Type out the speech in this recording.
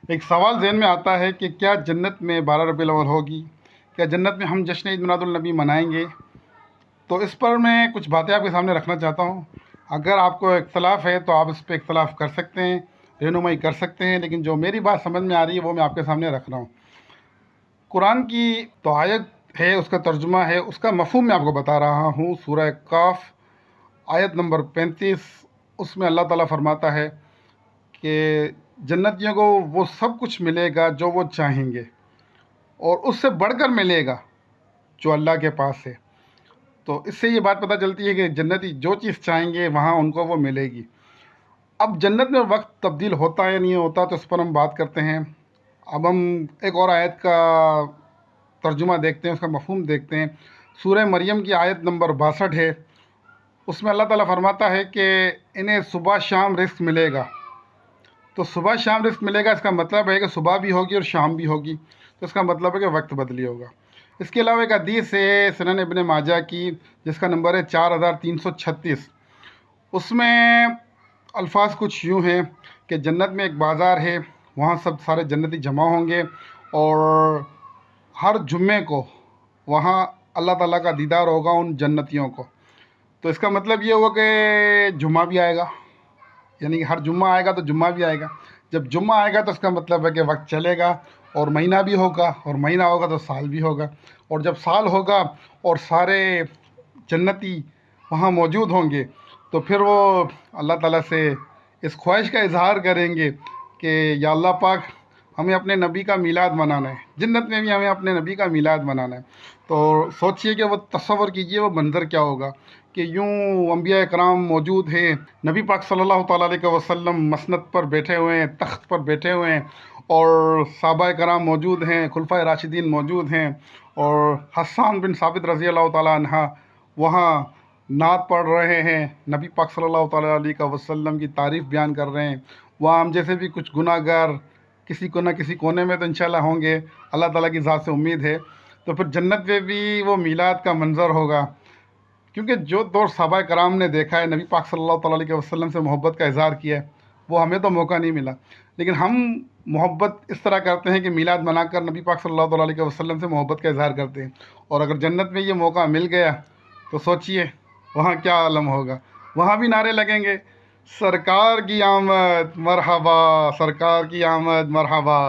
ایک سوال ذہن میں آتا ہے کہ کیا جنت میں 12 ربیع الاول ہوگی؟ کیا جنت میں ہم جشن عید میلاد النبی منائیں گے؟ تو اس پر میں کچھ باتیں آپ کے سامنے رکھنا چاہتا ہوں۔ اگر آپ کو اختلاف ہے تو آپ اس پہ اختلاف کر سکتے ہیں، رہنمائی کر سکتے ہیں، لیکن جو میری بات سمجھ میں آ رہی ہے وہ میں آپ کے سامنے رکھ رہا ہوں۔ قرآن کی تو آیت ہے، اس کا ترجمہ ہے، اس کا مفہوم میں آپ کو بتا رہا ہوں۔ سورہ کاف آیت نمبر 35، اس میں اللہ تعالیٰ فرماتا ہے کہ جنتیوں کو وہ سب کچھ ملے گا جو وہ چاہیں گے، اور اس سے بڑھ کر ملے گا جو اللہ کے پاس ہے۔ تو اس سے یہ بات پتہ چلتی ہے کہ جنتی جو چیز چاہیں گے وہاں ان کو وہ ملے گی۔ اب جنت میں وقت تبدیل ہوتا ہے یا نہیں ہوتا، تو اس پر ہم بات کرتے ہیں۔ اب ہم ایک اور آیت کا ترجمہ دیکھتے ہیں، اس کا مفہوم دیکھتے ہیں۔ سورہ مریم کی آیت نمبر 62 ہے، اس میں اللہ تعالیٰ فرماتا ہے کہ انہیں صبح شام رزق ملے گا۔ تو صبح شام رزق ملے گا، اس کا مطلب ہے کہ صبح بھی ہوگی اور شام بھی ہوگی، تو اس کا مطلب ہے کہ وقت بدلی ہوگا۔ اس کے علاوہ ایک حدیث ہے سنن ابن ماجہ کی، جس کا نمبر ہے 4336۔ اس میں الفاظ کچھ یوں ہیں کہ جنت میں ایک بازار ہے، وہاں سب سارے جنتی جمع ہوں گے، اور ہر جمعے کو وہاں اللہ تعالیٰ کا دیدار ہوگا ان جنتیوں کو۔ تو اس کا مطلب یہ ہوا کہ جمعہ بھی آئے گا، یعنی کہ ہر جمعہ آئے گا تو جمعہ بھی آئے گا۔ جب جمعہ آئے گا تو اس کا مطلب ہے کہ وقت چلے گا، اور مہینہ بھی ہوگا، اور مہینہ ہوگا تو سال بھی ہوگا، اور جب سال ہوگا اور سارے جنتی وہاں موجود ہوں گے، تو پھر وہ اللہ تعالیٰ سے اس خواہش کا اظہار کریں گے کہ یا اللہ پاک، ہمیں اپنے نبی کا میلاد منانا ہے، جنت میں بھی ہمیں اپنے نبی کا میلاد منانا ہے۔ تو سوچئے کہ وہ تصور کیجئے وہ منظر کیا ہوگا کہ یوں انبیاء کرام موجود ہیں، نبی پاک صلی اللہ تعالیٰ علیہ وسلم مسند پر بیٹھے ہوئے ہیں، تخت پر بیٹھے ہوئے ہیں، اور صحابہ کرام موجود ہیں، خلفائے راشدین موجود ہیں، اور حسان بن ثابت رضی اللہ تعالیٰ عنہ وہاں نعت پڑھ رہے ہیں، نبی پاک صلی اللہ تعالیٰ علیہ وسلم کی تعریف بیان کر رہے ہیں۔ وہاں ہم جیسے بھی کچھ گناہ گار کسی کو نہ کسی کونے میں تو انشاءاللہ ہوں گے، اللہ تعالیٰ کی ذات سے امید ہے۔ تو پھر جنت میں بھی وہ میلاد کا منظر ہوگا، کیونکہ جو دور صحابہ کرام نے دیکھا ہے، نبی پاک صلی اللہ تعالیٰ علیہ وسلم سے محبت کا اظہار کیا ہے، وہ ہمیں تو موقع نہیں ملا، لیکن ہم محبت اس طرح کرتے ہیں کہ میلاد منا کر نبی پاک صلی اللہ تعالیٰ علیہ وسلم سے محبت کا اظہار کرتے ہیں۔ اور اگر جنت میں یہ موقع مل گیا تو سوچئے وہاں کیا عالم ہوگا، وہاں بھی نعرے لگیں گے، سرکار کی آمد مرحبا، سرکار کی آمد مرحبا۔